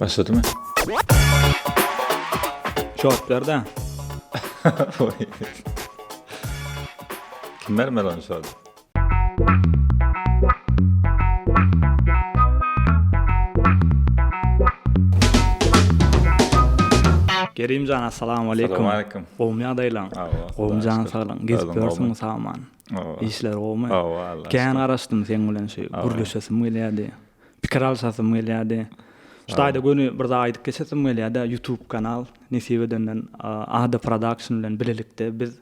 Başladı mı? Şortlarda. Kim vermedi onu sordu? Kerimcan assalamu alaikum. Assalamu alaikum. Qowmya daylan. Qowmjan saglan. Gezipörsiň saman. İşler olmay. Kän garaşdym sen bilen şu gürleşesim gelýärdi. Pikir alşasym gelýärdi. Ştaýda göni bir daha aýdyp geçesim gelýärdi. YouTube kanal Nesibedenden Ada Production bilen bilelikde biz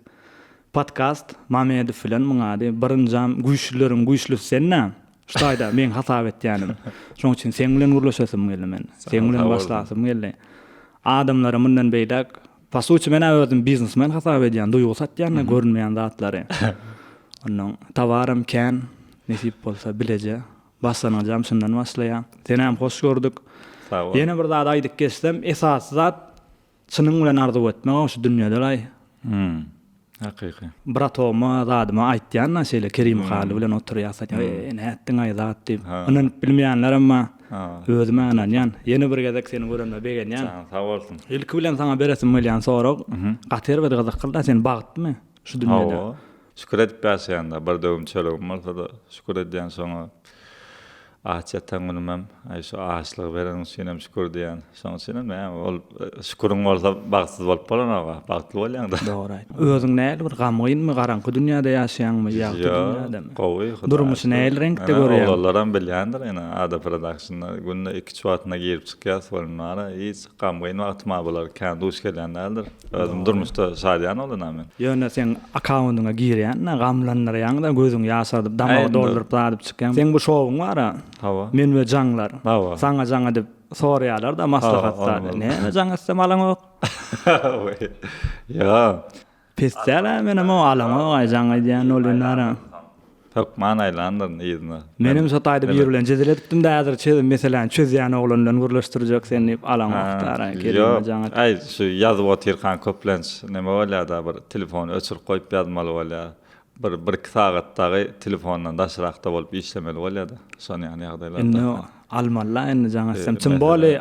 podcast Mamedu filan muňady birinjam güýçlülerin güýçlüsi senne. Ştaýda men hasap etýänim. Şoň üçin sen bilen gürleşesim geldi men. Sen bilen başlasym geldi. Adamlara mundan beýdak pasuçy men özüm biznesmen hasap edýän, duýgu satýan, görünmeýän zatlary. Onuň tawarym kän nesip bolsa bileje. Başlanajam şundan başlaýar. Seni hem hoş gördük. Ýene bir zat aýdyp geçsem, esas zat çynyň bilen arzu etmek şu dünýäde. Hakyky. Bratoma zadyma aýtýan şeýle Kerim Haly bilen oturýarsak, näetdiň aý zat diýip. Onuň bilmeýänler amma özüme ananýan. Ýene bir gezek seni görende begenýän. Sağ bolsun. Ilki bilen saňa beresim gelýän sorag, gater we gyzyk kylda sen bagtmy şu dünýede? Şükür edip ýaşaýanda bir döwüm çölegim bolsa-da şükür edýän soňa ahçatan günümem şu ağaçlığı veren sinem şükür diyen son sinem men ol şükürün bolsa bagsyz bolup bolanaba bagtly bolýan da. Doğru. Özüň näle bir gamgynmy garaňky dünýäde ýaşaýanmy ýa-da dünýädemi? Gowy. Durmuşy näle renkde görýän? Olalardan bilýändir ene Ada Production'lar günde 2 çuwatna girip çykýar bolmara hiç gamgyn wagtma bolar kän duş gelýänlerdir. Özüm durmuşda şadýan bolan men. Ýöne sen accountyňa girýän, gamlanýarýan da gözüň ýaşadyp dama doldurup adyp çykýan. Sen bu şowuň bara. Hawa. Men we jaňlar. Hawa. Saňa jaňa dip soraýarlar da maslahatlar. Näme jaň etsem alaň ok? Ya. Pesdäle menem o alama ay jaňa diýen olanlara. Çok manaýlandyr ýyzyna. Menim şataýda bir bilen jedel etdim de häzir çözüm meselem çözýän oglan bilen gürleşdirjek sen diýip alaň oktara kelim jaňa. Ay şu ýazyp otyrkan köplenç neme bolýar-da bir telefon öçürüp goýup ýazmaly bolýar. Bir sagatdagy telefondan daşrakda bolup işlemeli bolýar-da. Şonu ýani ýagdaýlarda. No, almanlar indi jaňa sen symboli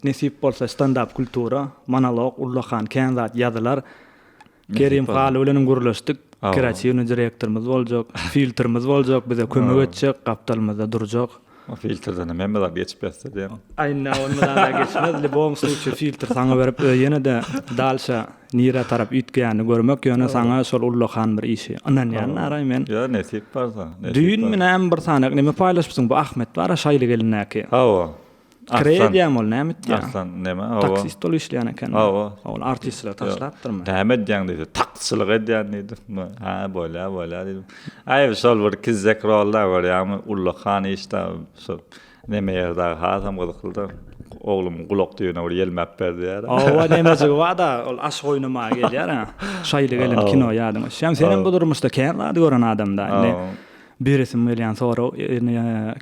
nesip bolsa stand-up kultura, monolog, ullahan kän zat ýazylar. Kerim Haly bilen gürleşdik. Kreatiwny direktorymyz boljak, filtrimiz boljak, bize kömek etjek, kaptalymyzda durjak. O filtrden men bilen geçip ýatsa diýen. Aýna ondan da geçmez. Lebom suçy filtr saňa berip ýene de dalşa nire tarap üýtgäni görmek ýöne saňa şol ullahan bir işi. Anan ýa naray men. Ya nesip barsa. Düýün menen bir sanak neme paýlaşypsyň bu Ahmet bara şaýly gelinäki. Hawa. Krediýam ol näme diýär? Aslan neme? Hawa. Taksist ol işleýän eken. Hawa. Ol artistler taşlatdyrmy? Näme diýen diýdi? Taksçylyk edýän diýdi. Ha, bolýar diýdim. Aý şol bir kizek rollar bar ýa-ni ullahan işte şol neme ýerde hazam gydykyldy. Oglum gulak diýene bir ýelmäp berdiýär. Awa nemesi wada ol aş oýnama gelýär ha. Şaýly gelin kino ýadyň. Şem senin bu durmuşda kän rady gören adamda. Biresim gelýän sonra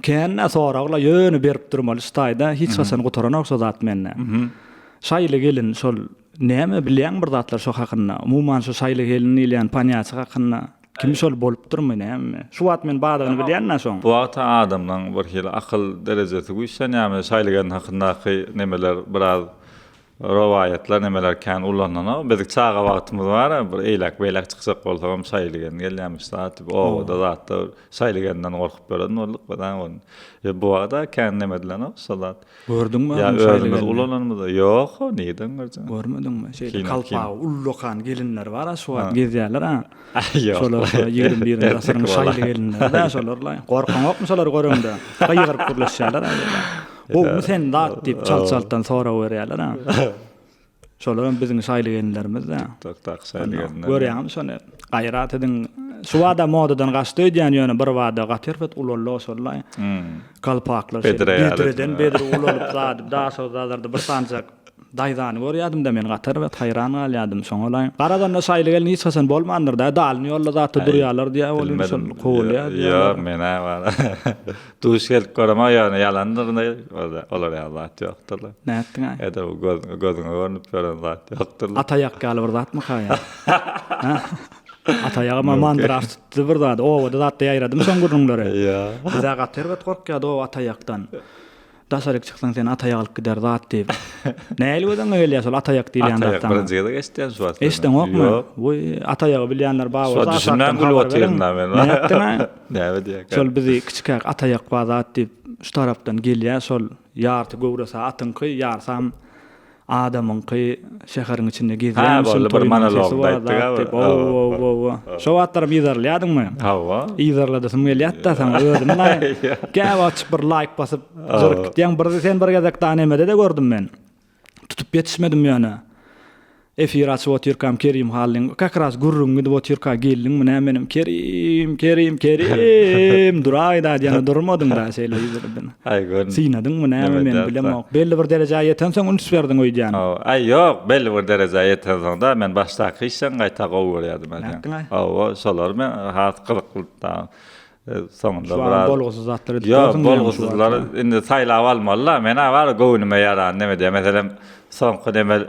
kän soragla ýöne berip durmaly ştaýda hiç hasan gutaran oksa zat menne. Şaýly gelin şol näme bilýän bir zatlar şo hakynda. Umuman şo şaýly gelin ilýän paniýaçy hakynda kim şol bolup durmy näme? Şu wagt men badygyny bilýän şoň. Bu wagtda adamdan bir hili akyl derejesi güýçlen ýa-ni şaýly gelin hakyndaky nemeler biraz rowayatlar nemeler kän ulanana bezik çağa wagtymyz bar bir eýlek çyksak bolsam şaýlygen gelýärmiş zat o da zatda şaýlygenden gorkup berden olduk badan on. Bu wagtda kän nemedilen o salat. Gördüňmi şaýlygen ulananmyz? Ýok, niýden görjäň? Görmedingmi? Şeýle kalpa ullokan gelinler bar, şu wagt gezýärler ha. Ýok. Şolar 21-nji asyryň şaýly gelinler da şolarla. Gorkan okmy şolar görende? Gaýgyryp gürleşýärler ha. O sen dat diýip çal-çaldan sonra berýärler ha. Şolar biziň şaýly gelinlerimiz da. Tak şaýly gelinler. Görýärmi şonu? Gaýrat edin. Şu wada modadan gaçdy diýen ýöne bir wada gaterfet ulollo şollar. Kalpaklar bedreden bedre ulolup zat da şollarda bir sancak daýdan görýärdim da men gaterfet haýran galýardım şoňa. Garadan da şaýly gelin hiç hasan bolmandyr da dalny ýolda zatda durýarlar diýä olim şol kowlýar. Ya mena bar. Duş gelip görema ýa-ni ýalandyr olar ýa-zat ýokdur. Näetdiň aý? Eda gözüňe görünüp gören zat ýokdur. Atayak galy bir zatmy haýa? Atayağıma mandıraş tuttu bir zat. O da zat da ýaýradymy şoň gurunlary. Ya. Bize gaterwet gorkýar o atayakdan. Daşaryk çyksaň sen ataýalyk gider zat diýip. Näli bolan öýle sol ataýak diýen Ataýak zatdan. birinjiňe de geçdi şu wagt. Eşden okma. Woy ataýagy bilýänler baý bolsa. Düşünmän gül oturýanlar men. Näme diýek? Sol bizi kiçikak ataýak bazat diýip şu tarapdan gelýär sol ýarty gowrasa atynky ýarsam adamynky şäheriň içinde gezýär. Ha, bir monolog daýtdyk. Şo wagtlar bizarlýadymmy? Hawa. İzarladysym gelýär sen özüňle. Gäp açyp bir like basyp jyrkdyň bir sen bir gezek tanemede de gördüm men. Tutup yetişmedim ýöne. Efir açyp oturýarkam Kerim halin. Kakras gurrun gidip oturýarka geldiň mene menim Kerim duraýda diýene durmadyň da şeýle izledin. Ay görün. Sinadyň mene men bilemok. Belli bir derejäge ýetenseň unuş berdiň oýdan. Ay ýok, belli bir derejäge ýetenseň da men başdaky işden gaýta gowurýardym men. Hawa, şolar men hat 40-da sonunda biraz bolgusuz zatlary diýýär. Bolgusuzlar indi saýlap almalylar. Mena bar gowunyma ýaran näme diýär? Meselem soňky demel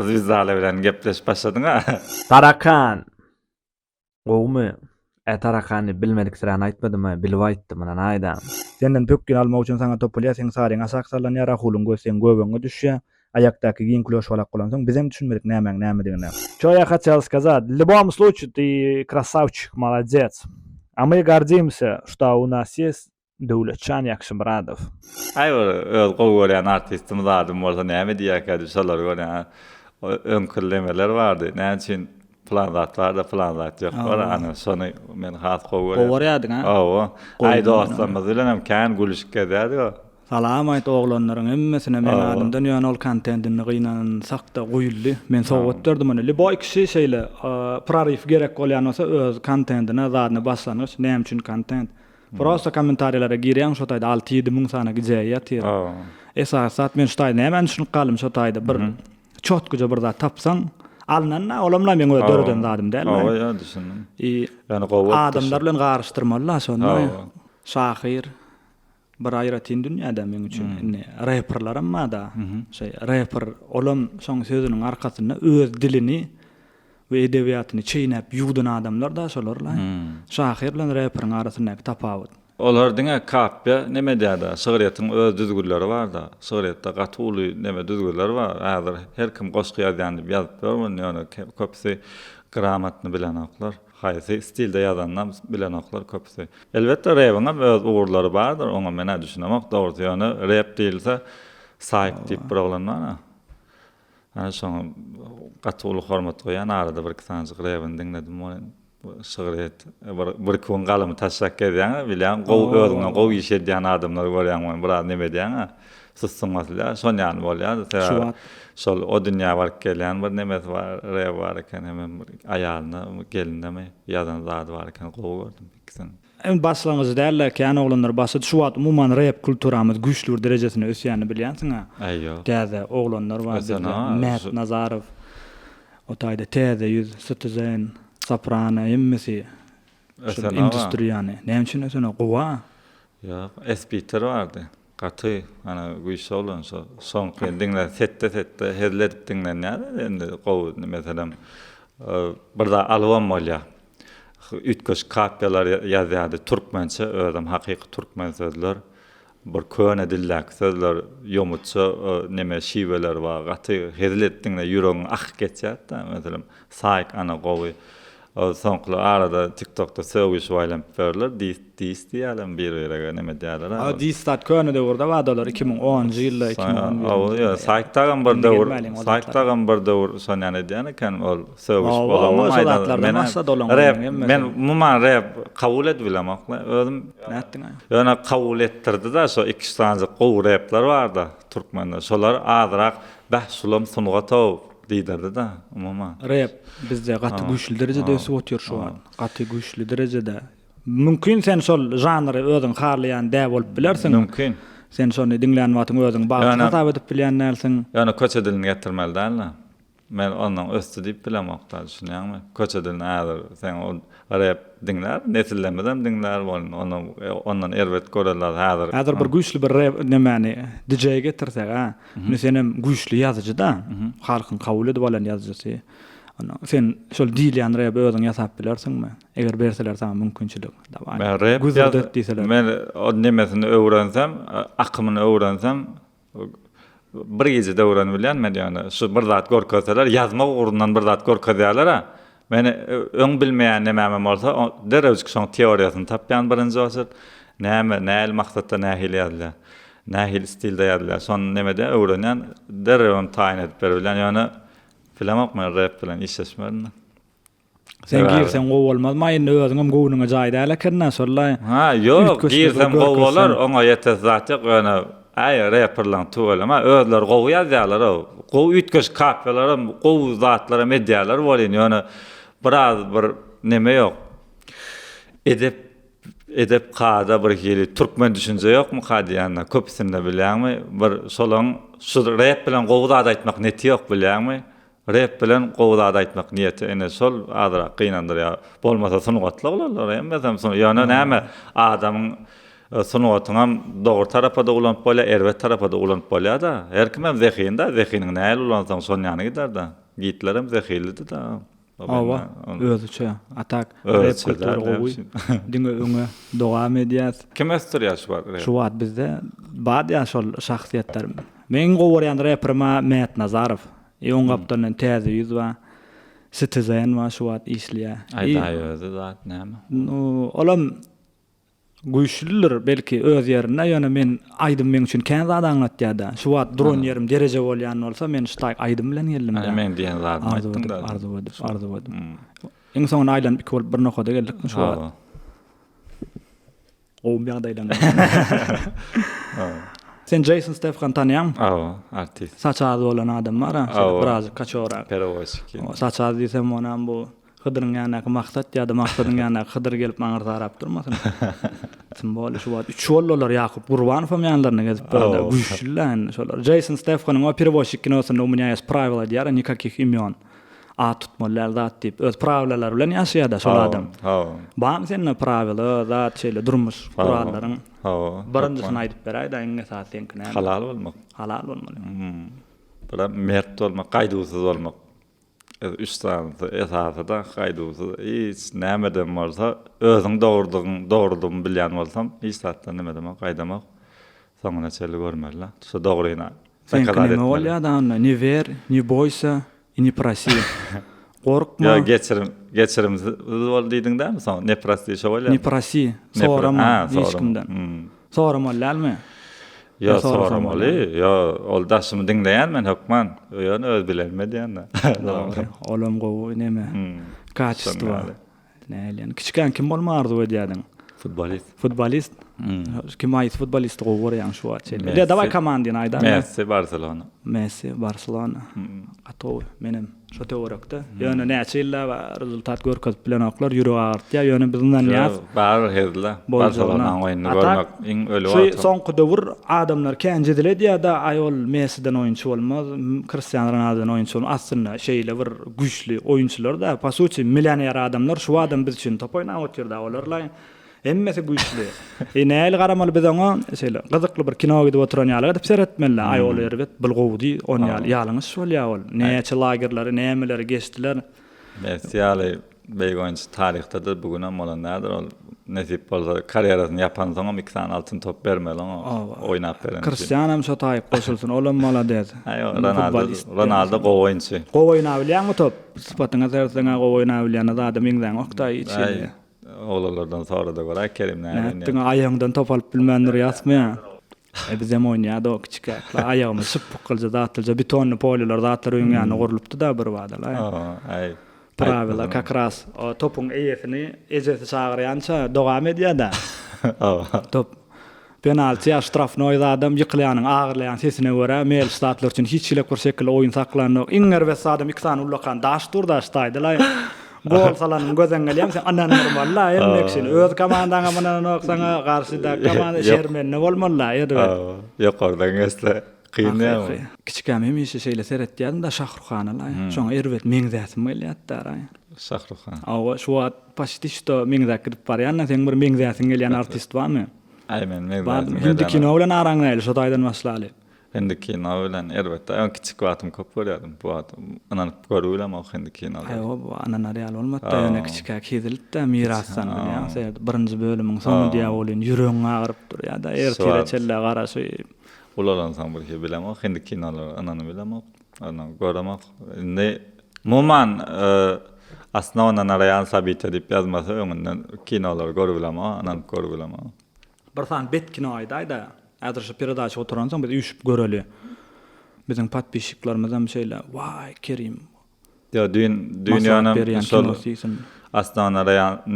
Zizale bilen gepleş başladyň ha. Tarakan. Gowmy? Tarakany bilmedik sirän aýtmadymy, bilip aýtdym mana aýdam. Senden pökkün almak üçin saňa topulýar, sen saryň asaksalan ýara hulun gösen göbeňe düşýär. Ayakdaky giň kloş bolak bolansoň bizem düşünmedik näme diýene. Что я хотел сказать? В любом случае ты красавчик, молодец. А мы гордимся, что у нас есть Döwletçan Ýakşymyradov. Ay öz gowurýan artistimiz adym bolsa näme diýäkä şolar görýän öňkürlemeler bardy. Näme üçin plan zat bar ýok. Ana şonu men has gowurýan. Gowurýadyň ha? Awa. Ay dostlarymyz bilen hem kän gülüşip gezýärdi. Salam aýt oglanlaryň hemmesine men adamdan ýöne ol kontentini gynan sakda goýuldy. Men sowgat berdim onu. Liboy kişi şeýle prarif gerek bolýan bolsa öz kontentine zadyny başlanýar. Näme üçin kontent? Prosta kommentarlara girýän şo taýda 6-7 müň sana gijeýär. Esasat men şo taýda näme üçin galym şo taýda bir çotguja bir zat tapsaň alnanna olamla men öýe dörden zadym dälmi? Ýa düşündim. Ýani gowat adamlar bilen garşdyrmalylar şonu. Şahir bir aýratyn dünýäde men üçin rapperlar amma da rapper olam şoň sözüniň arkasyna öz dilini we edebiýatyny çeýnäp ýugdan adamlar da şolarlar. Şahir bilen rapperyň arasyndaky tapawut. Olar diňe kapya näme diýär? Şöhretin öz düzgünleri bar da. Şöhretde gatyly näme düzgünleri bar. Häzir her kim goşky ýazýandy ýazyp bermän, ýöne köpsi gramatny bilen oklar. Haýsy stilde ýazanlar bilen oklar köpsi. Elbetde rap'yň öz ugurlary bardyr. Oňa men düşünemek dogry. Ýöne rap diýilse saýyk diýip bir oglan bar. Ana şoň gatyly hormat goýan arada bir kisancık rap'yny dinledim onu. Şöhret bir kun galamy taşak edýän bilen özüňe gow ýeşedýän adamlar görýän bir näme diýän sussunmaslar şonýan bolýar. Şol o dünýä bark gelen bir näme var, rap var eken hemen aýalyny gelindemi ýazan zady var eken gow gördüm ikisini. Başlangıcı derler ki yani oğlanlar başladı. Şu an umuman rap kültüramız güçlü derecesine ösýäni bilýänsiň ha. Aýyo. Täze oğlanlar var. Met Nazarov. O taýda täze ýüz Citizen, Soprano emmesi. Industri yani. Näme üçin ösene gowa? Ýa, Espiter bardy. Gaty ana güýçli bolan soňky diňler sette hezledip diňlenýär. Endi gow meselem bir da album bolýar. Ütköş kapyalar ýazýardy türkmençe, özüm hakyky türkmen sözler. Bir köne dillek sözler, ýomutça näme şiweler bar. Gaty hezletdiňle ýüregiň ak geçýär da, meselem saýk ana gowy. Soňky arada TikTok'da söwüş waýlan berler, diýýärler bir ýere näme diýerler. Ha, diýstat köne döwürde bardylar 2010-njy ýylda 2011. Ýa, saýkdagan bir döwür, saýkdagan bir döwür sonýany diýen eken ol söwüş bolan. Men muman rap kabul edilem akla. Özüm nätdiň? Ýöne kabul etdirdi da şo iki sanjy gow raplar bardy türkmenler. Şolar azrak bahsulam sunuga taw diýdirdi da umuman. Rap bizde gaty güçlü derejede ösüp otur şu an. Gaty güçlü derejede. Mümkin sen şol janry özüň harlayan dä bolup bilersiň. Mümkin. Sen şonu dinleýän wagtyň özüň bagyny tapap edip bilýän näsin? Ýani köçe dilini getirmeli däl. Men ondan östü diýip bilemokda düşünýärmi? Köçe dilini äzer sen o rap dinler, nesillemeden dinler bolun. Ondan erbet görerler häzir. Häzir bir güçlü bir rap nämäni DJ getirsek ha. Meselem güçlü ýazyjy da, halkyň kabul edip bolan ýazyjy. Onu sen şol diýilýän rep özüň ýasap bilersiňmi? Eger berseler sana mümkinçilik. Men rep men o nemesini öwrensem, akymyny öwrensem bir gecede öwrenip bilýän men ýani şu bir zat görkezseler ýazma urundan bir zat görkezýärler. Meni öň bilmeýän näme bolsa derewçik şoň teoriýasyny tapýan birinji bolsa näme maksatda nähil ýazylýar. Nähil stilde ýazylýar. Şonu nemede öwrenýän derewem taýin edip berilýän ýani filamak men rap bilen işleşmedin. Sen girsen gow bolmaz. Maýyn özüňem gowunyňa jaýda kenä sollay. Ha, ýok, girsem gow bolar, oňa ýetes zat ýok, ýani ay rapperlaň tuwalama özleri gow ýazýarlar. Gow ütkeş kapyalar, gow zatlara medialar bolýan, ýani biraz bir neme ýok. Edep qada bir hili türkmen düşünje ýokmy qadiýanna köpsinde bilýärmi? Bir şolaň şu rap bilen gowda aýtmak neti ýok bilýärmi? Rap bilen gowda aýtmak niýeti ene şol adra qynandyrýar. Bolmasa sunugatly bolarlar. Emmesem ýani näme adamyň sunugatyňam dogry tarapa da ulanyp bolýar, erwet tarapa da ulanyp bolýar da. Her kimem zehinde, zehiniň näle ulansaň şol ýany gider da. Gitlerim zehildi da. Awa, özüçe atak rap kultury gowy. Diňe öňe dowam edýär. Kim ösdürýär şu bar? Şu wagt bizde bad ýa şol şahsiýetler. Men gowurýan rapperma Mehmet Nazarow. Ýoň gapdan täze ýüz we Citizen we şu wagt işleýär. Aýdaýdy zat näme? Olam güýçliler belki öz ýerine ýöne men aýdym men üçin kän zat aňlatýar-da. Şu wagt duran ýerim derece bolýan bolsa men ştaýk aýdym bilen geldim-de. Men diýen zat aýtdym da. Arzuwady. Iň soň aýlan bir nokada geldik şu wagt. O ýagdaýdan. Sen Jason Statham tanýam? Artist. Saçazy bolan adam bar, biraz kaçora. Perovoski. Saçazy diýsem onam bu Hıdırın ýanyna maksat ýa-da maksadyň ýanyna Hıdır gelip maňa zarap durmasyn. Simbol şu wagt 3 bollar Yakup Gurbanow ýanlaryna gezip berdi. Güýçlän şolar. Jason Statham'yň o Perovoski kinosyny umyňa pravila diýär, nikakih imýon. A tutmalar zat diýip öz prawilalar bilen ýaşaýar da şol adam. Bam sen prawila zat şeýle durmuş kurallaryň. Birinjisini aýdyp beräýdi, iň esasy enkine. Halal bolmak. Halal bolmaly. Bira mert bolmak, gaýdysyz bolmak. Üstan esasında gaýdysyz hiç nämeden bolsa özüň dogrudygyny bilýän bolsam, hiç satda nime demek gaýdamak soňuna çeli görmerler. Şu dogryna. Sen näme bolýar da ni ver, ni boysa, ni prosi. Gorkma. Ya geçirim bol diýdiň-de mi? Soň ne prosi şo bolýar? Ni prosi. Sorama hiç kimden. Soramallarmy? Ya soramaly, ya ol daşymy diňleýän men hökman, ýöne öz bilenmedýän. Olam gowy neme? Kaçystwa. Nälen kiçiken kim bolmardy diýädiň? Futbolist. Kim aýt futbolist gowurýan şu wagt. Le daway komandyny aýdar. Messi Barcelona. Atow menem şo teorakda. Ýöne näçe ýylla rezultat görkezip bilen oklar ýüregi artýar. Ýöne bizden ýaz. Bar hezle. Barcelona oýunyny görmek iň öli wagt. Soňky döwür adamlar känje diledýär da aýol Messi'den oýunçy bolmaz, Cristiano Ronaldo'dan oýunçy bolmaz. Aslynda şeýle bir güýçli oýunçylar da, pasuçy millioner adamlar şu adam biz üçin top oýnap oturda olarlar. Emmesi güýçli. Näil garamaly biz oňa şeýle gyzykly bir kino gidip oturan ýaly edip seretmeli. Aýol erbet bilgowdy onýal ýalyňyz bolýar ol. Näçe lagerlary, nämeleri geçdiler. Messi ýaly beýgonçy taryhda bugün hem bolan nädir ol nesip bolsa karýerasyny ýapan soňam 2 tane altyn top bermeli oňa oýnap beren. Cristiano hem şo taýyp goşulsyn, olam malades. Ronaldo gow oýunçy. Gow oýnap bilýärmi top? Spatyňa zerseňe gow oýnap bilýän adam iňden oktaý içi. Oğlalardan sonra da göre Kerim näme? Tüňe aýagyňdan top alyp bilmändir ýasmaýa. Biz hem oýnýardy o kiçikler. Aýagymy sypyk kylja zatylja betonly poliler zatlar öňýäne gurulupdy da bir wagtlar. Ay. Pravila kakras o topuň eýesini ejesi çagyrýança dowam edýär da. Top penalty ýa strafny oýda adam ýykylýanyň agyrlaýan sesine görä mel statlar üçin hiç ýylak bir şekilde oýun saklanýar. Iňer we adam 2 tane ulakan daş durda staýdylar. Gol salan gözen gelýär sen anan normalla emeksin öz komandaňa menan oksaňa garşyda komanda şermenine bolmaly ýa-da. Ýokardan gesle kynýar. Kiçikäm hemişe şeýle seretýär da Şahrukhanyla. Şoň erbet meňzäsim gelýär. Şahrukhany. Awa şu wagt paşty şto meňzäk kirip barýan, sen bir meňzäsiň gelýän artist barmy? Aýmen meňzäsim. Hindi kino bilen araňlaýly şo taýdan başlaly. Hindi kino bilen elbette en kiçik wagtym köp görýärdim. Bu wagtym ananyp görübülem o hindi kinolar. Aýo, bu anana real bolmady. Ýöne kiçik kizilit de mirasdan bilýän. Birinji bölümiň soňu diýip bolýan ýüregiň agyryp dur ýa-da ertele çelle garaşy. Ularan saň bir bilem o hindi kinolar anany bilem o. Ana göremek. Ne muman aslında onan arayan sabit edip yazmasa öňünden kinolar görübülem o, anany görübülem o. Bir san bet kino aýda-da. Adresi peradaşy oturansaň biz üýşüp göreli. Biziň patpişiklarymyzdan bir şeyler. Vay Kerim. Ya dünýäniň aslında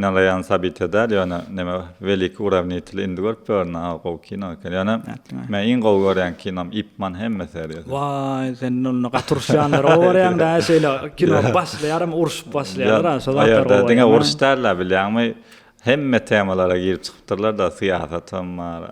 arayan sabit eder ýöne neme velik uravnitli indi görüp görna o kino. Ýöne men iň gowy görýän kinom Ipman hemme seriyesi. Vay sen onu gaturşanlar orýan da şeyler kino başlaýarym uruş başlaýar. Şolar diňe uruşdarlar bilýärmi? Hemme temalara girip çıkıptırlar da siyasatam var,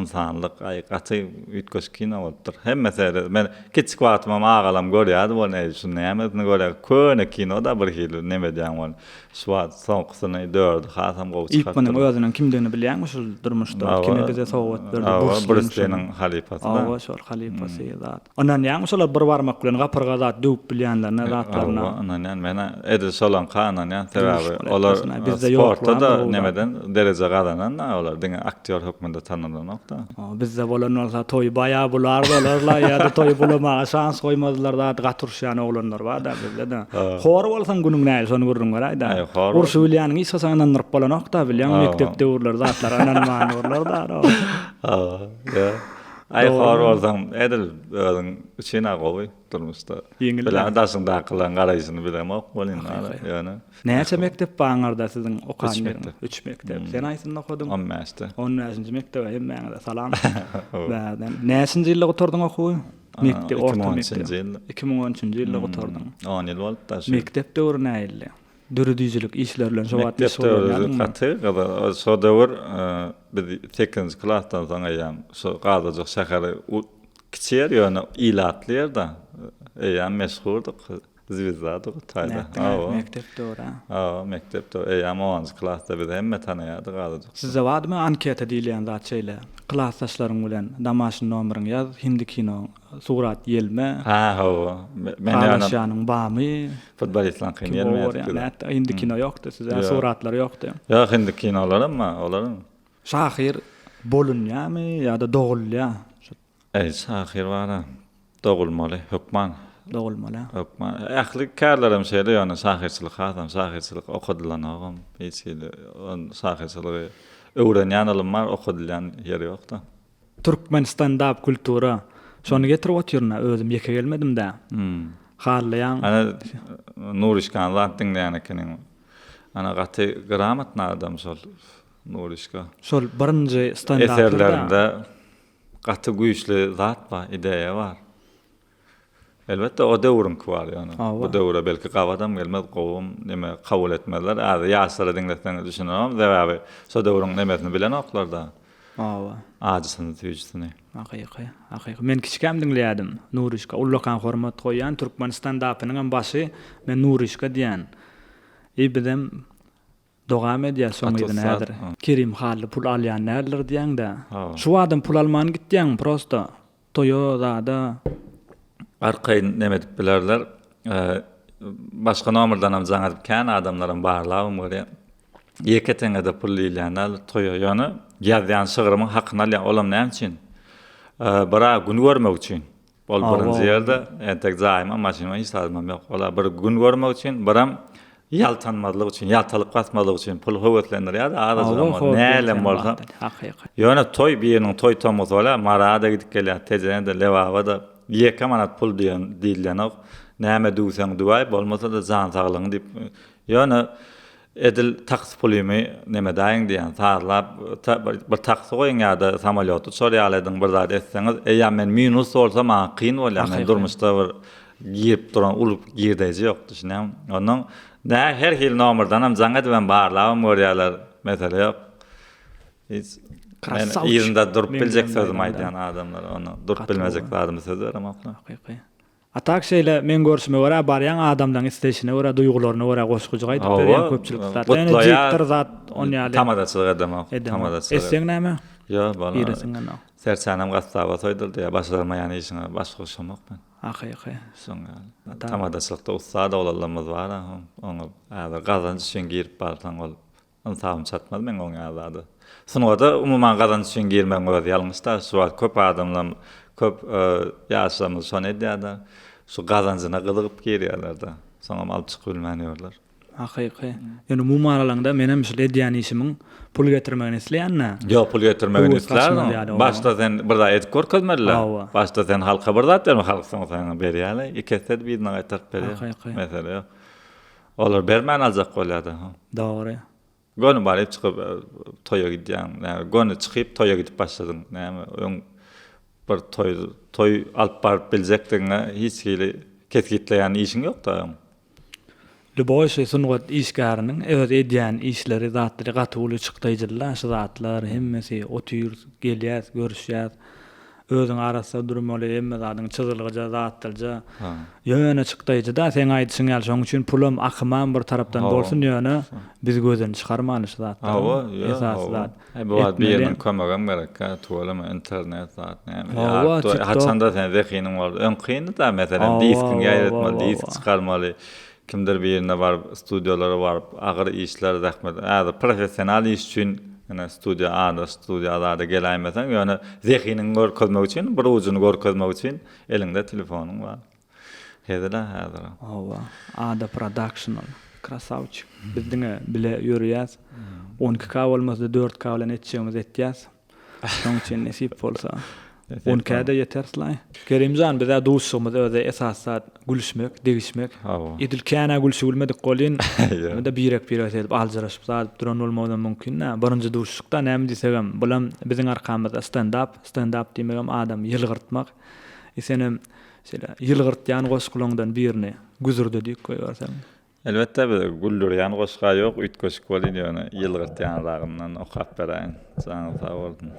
insanlyk, gaty ütköş kino bolupdyr. Hemme seri, men kiçik wagtymda agalam görýärdi, bol näçe nämetini görýär. Köne kinoda bir hili neme diýen bol. Şuat soňkysyny dördü, hasam gowy çykýar. İlk özüniň kimdigini bilýärmi şu durmuşda? Kimi bize sowgat berdi? Brüsseliň halifasy. Awa şol halifasy zat. Onan ýa şolar bir barmak bilen gapyrga zat döwüp bilýänler, ne zatlaryna. Onan mena edil solan kanan ýa sebäbi. Olar sportda da nemeden derece gadanan olar diňe aktyor hökmünde tanynanok da. Bizde bolan bolsa toy baýa bularlar ýa-da toy bulamaga şans goýmadylar da gaturşýan oglanlar bar da bizde de. Hor bolsaň günüň näil şonu görürüň garaýda. Urşy bilýän ýa saňandyryp bolanok da bilýän mekdepde urlar zatlar ananman urlar da. Ya. Ay hor bolsaň edil özüň içine gowy durmuşda. Bilen daşynda kılan garaýysyny bilemok bolýan ýöne. Näçe mektep baňarda siziň okanýar? 3 mektep. Sen aýsynda okudun? 15-te. 15-nji mektebe hemmeňe salam. Bäden. Näçinji ýylda oturdun okuwy? Mektep, orta mektep. 2013-nji ýylda oturdun. 10 ýyl bolupdy. Mektepde öwrünäýildi. Dürüdüýçilik işler bilen şowat iş bolýan. Mektepde so döwür biz 8-nji klassdan soň ýa so gazajak şäheri kiçer ýöne ilatlýar da. Ýa meşhurdyk. Zwizadyk taýda. Mektepde öwrä. Mektepde ýa 10-njy klassda biz hemme tanýardyk gazajak. Size badmy anketa diýilen zat şeýle. Klassdaşlaryň bilen damaşyň nomeryň ýaz, hindi kino, surat ýelme. Men ýanyň bamy, futbolistlaryň kynýarmy? Hindi kino ýokdy, size suratlar ýokdy. Ya hindi kinolarymmy, olaryň? Şahir bolunýamy ýa-da dogulýa? Şahir bar. Dogulmaly, hökman. Dogulmaly. Hökman. Ähli kärlerim şeýle ýöne şahirçilik hasam, şahirçilik okudylanagam. Hiçbir şahirçiligi öwrenýän ilm bar, okudylýan ýeri ýok da. Türkmenistan kultura. Şonu getirip otyrna özüm ýeke gelmedim de. Harlayan. Ana Nurişkan zat diňleýän ekeniň. Ana gaty gramatny adam şol Nurişka. Şol birinji standartlarda eserlerinde gaty güýçli zat bar, ideýa bar. Elbette o döwrüň bar ýani. Bu döwre belki gawadam gelmez, gowum neme kabul etmezler. Ýaşlara diňletsen düşünýärem, sebäbi so döwrüň nemesini bilen oklarda. Adysyny tüýjüsini. Hakyky. Men kiçikem diňleýärdim. Nurişka ullakan hormat goýan Türkmenistan dapynyň başy men Nurişka diýen. Ibidem dogam edýär soňydy nädir? Kerim hally pul alýan näler diýäň-de. Şu adam pul alman gitdiň prosto. Toyota'da arkayın nemetip bilerler. Başka nomerdan hem zanadip kän adamlaryň barlabym görýän. Ýeketenge de pul ýylýanlar toýa ýöne ýazýan şygyrymyň hakyny alýan olam näme üçin? Bara gün görmek üçin. Bol birinji ýerde entek zaýma maşyna hiç almam ýok. Ola bir gün görmek üçin, biram ýaltanmadylyk üçin, ýaltalyk basmadylyk üçin pul höwetlendir ýa-da adamlar näle bolsa. Ýöne toy biriniň toy tomuz bola, marada gidip gelýär, tejende lewada ýeke manat pul diýilýän. Näme duýsaň duýay, bolmasa da jan saglygyň diýip. Ýöne edil taks pulimy neme daýyň diýen saglap bir taks goýun ýa-da samolyoty sorýaladyn bir zat etseňiz, eýer men minus bolsa maňa kyn bolýar. Men durmuşda bir girip duran ulup girdeji ýok düşünýän. Onuň her hil nomerdan hem jaňa diýen barlabym görýärler, mesele ýok. Hiç ýerinde durup biljek söz maýdan adamlar, onu durup bilmejek adamy söz berem akla. Atak şeýle men görüşme wara barýan adamdan isteşine wara duýgularyna wara goşgujuk aýdyp berýän köpçülik zat. Ýani jekdir zat on ýaly. Tamadaçylyk edem. Eseň näme? Ya bana. Giresin ana. Serçanem gastaba toydurdy ya başarmayan işine başgoşamak ben. Hakyky. Soňra tamadaçlykda ustada bolalymyz bar, onu häzir gazanç üçin girip barsan ol. Onsam çatmaz men oňa azady. Sunuwada umuman gazanç üçin girmem gözi ýalňyşda şu var köp adamlar köp ýaşamyz şon edýärler. Şu gazançyna gyzygyp girýärler-de. Soňra alyp çykyp bilmänýärler. Hakyky. Ýani mumaralanda menem şol edýän işimiň pul getirmegini isleýänna. Yo pul getirmegini isleýär. Başda sen birda edip görkezmediler. Başda sen halka birda dermi halk sana berýärler. Ikisde birine gaýtaryp berýär. Mesela olar bermän aljak bolýardy. Dogry. Gönü baryp çykyp toýa gidýän. Gönü çykyp toýa gidip başladym. Näme bir toy alyp baryp biljekdiňe hiç hili ketgitleýän işiň ýok da. Luboy şey sunugat işgäriniň öz edýän işleri zatlary gatyly çykdyjylar, şu zatlar hemmesi otyr gelýär, görüşýär. Özüň arasynda durmaly, hemme zadyň çyzylgyja, zatlyja. Ýöne çykdyjy da sen aýdyşyň ýaly şoň üçin pulum akman bir tarapdan bolsun ýöne biz gözden çykarmaly şu zatlar. Esas zat. Bu wagt bir ýerden kömegem gerek, tuwalama internet zat näme. Haçanda sen zehinin bar. Ön kyndy da meselem diskin ýaýratmaly, disk çykarmaly. Kimdir bir ýerine bar, studiýalara bar, agyr işler zähmet. Professional iş üçin ana studiýalarda geleýmesen, ýöne zehinin görkezmek üçin, bir ujuny görkezmek üçin elinde telefonuň bar. Häzir. Ada Productional. Krasavçyk. Bizdiňe bile ýörýäs. 12K bolmasa 4K bilen etjegimiz etýäs. Şoň üçin nesip bolsa 10K-da ýeterslay. Kerimjan bize duşsumyz öze esasat gülüşmek, degişmek. Edil kana gülüşüp bilmedik golyn. Da birek edip aljyraşyp zat duran bolmadan mümkin. Birinji duşlukda näme diýsegem, bulam biziň arkamyzda stand up diýmegem adam ýylgyrtmak. Senem ýylgyrtýan goşgulaňdan birini güzürde diýip goýarsan. Elbette bir güldürýän goşga ýok, ütköşük bolýan ýöne ýylgyrtýan ragyndan okap berýän. Saňa sag boldum.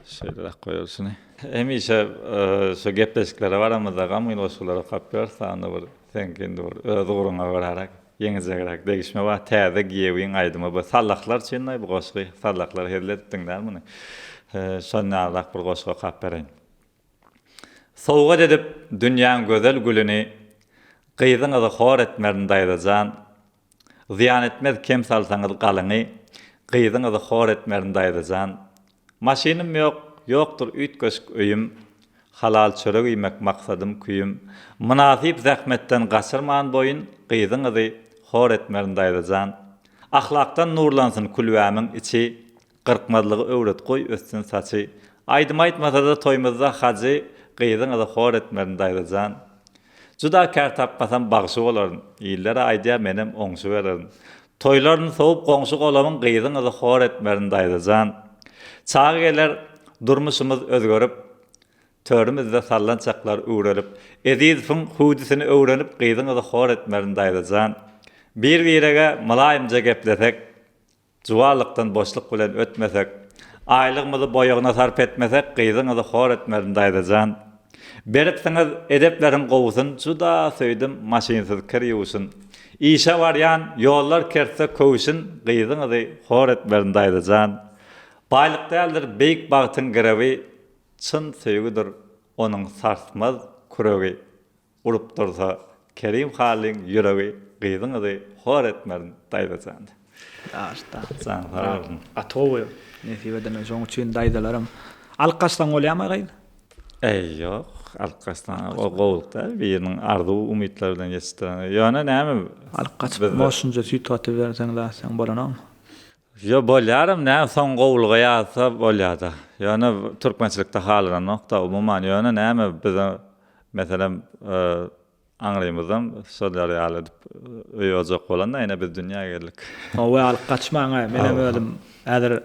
Şeýle goýarsyň. Hemişe şu gepleşiklere baramyzda gamy goşgulara okap berýär, anda bir sen kendi öz ugruna bararak ýeňizegrak degişme we täze giýebiň aýdymy bu sallaklar üçin bu goşgy sallaklar herletdiňlermi? Şonňalak bir goşga okap berýän. Sowgat edip dünýäň gözel gülüni gyýdyňyzy hor etmerin daýdajan, ziýan etmez kem salsaňyz galyny, gyýdyňyzy hor etmerin daýdajan. Maşinim ýok, ýokdur ütköşük öýüm, halal çörek ýemek maksadym küýüm. Münasip zähmetden gaçyrman boyun, gyýdyňyzy hor etmerin daýdajan. Ahlakdan nurlansyn kulwämiň içi, gyrkmazlygy öwret goý össün saçy. Aýdym aýtmasa da toýmazda hajy, gyýdyňyzy hor etmerin daýdajan. Juda kär tapmasam bagşy bolaryn. Ýyllary aýdýar menem oňşy bererin. Toýlaryny soňup goňşy golamyň gyýdyňyzy hor etmerin daýdajan. Çağı geler durmuşymyz özgörüp, törümizde sallançaklar öwrelip, edizfin hudisini öwrenip gyýdyňyzy hor etmerin daýdajan. Bir birege malaýymja geplesek, juwalykdan boşluk bilen ötmesek, aýlygymyzy boýagyna sarp etmesek, gyýdyňyzy hor etmerin daýdajan. Beripsiňiz edepleriň gowusun, juda söýdim maşinsiz kirýusun. Işe barýan ýollar kerse köwüşün, gyýdyňyzy hor etmerin daýdajan. Baýlyk däldir beýik bagtyň girebi, çyn söýgüdir onuň sarsmaz kuregi. Urup dursa kerim haliň ýüregi, gyýdyňyzy hor etmerin daýdajan. Atowy nesibeden şoň üçin daýdalarym. Alqaşdan bolýarmy gaýdy? Ýok. Alqastan o gowlukda biriniň arzu umytlardan ýetişdiren. Ýöne näme? Alqaç moşunja süýtüp berseňler sen bolanam. Yo bolýarym, näme soň gowulga ýasa bolýardy. Ýöne türkmençilikde halyran nokta umuman ýöne näme bize meselem aňraýmyzam şolary alyp öýjek bolanda ýene biz dünýäge geldik. O we alqaçmaňa menem öldüm. Äder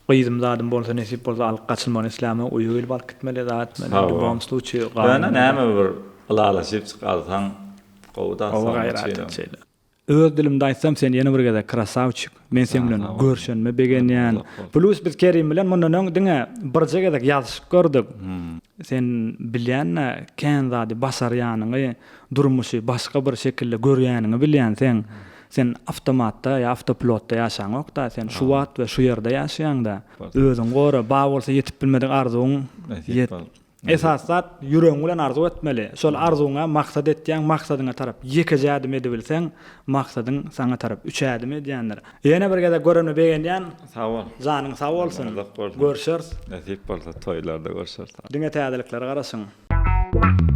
Gyýdym zadym bolsa nesip bolsa alyp gaçylmagy islamy uýuly balyp gitmeli zat. Bu случай gana näme bir ulalaşyp çykarsaň gowda saň. Öz dilimde aýtsam sen ýene bir gede krasavçyk. Men sen bilen görüşenme begenýän. Plus biz Kerim bilen mundan diňe bir jegede ýazyşyp gördük. Sen bilýän kän zady basarýanyňy durmuşy başga bir şekilde görýäniňi bilýän sen. sen avtomatda ya avtopilotda ýaşaňok da sen şu wagt we şu ýerde ýaşaýanda özüň gora ba bolsa ýetip bilmediň arzuň esas zat ýüregiň bilen arzu etmeli. Şol arzuňa maksat etdiň maksadyňa tarap ýeke jädim edebilseň maksadyň saňa tarap üç jädim edýändir. Ýene bir gede görünme begenýän sag bol. Janyň sag bolsun. Görüşürüz. Nasip bolsa toýlarda görüşürüz. Diňe täzelikleri garaşyň.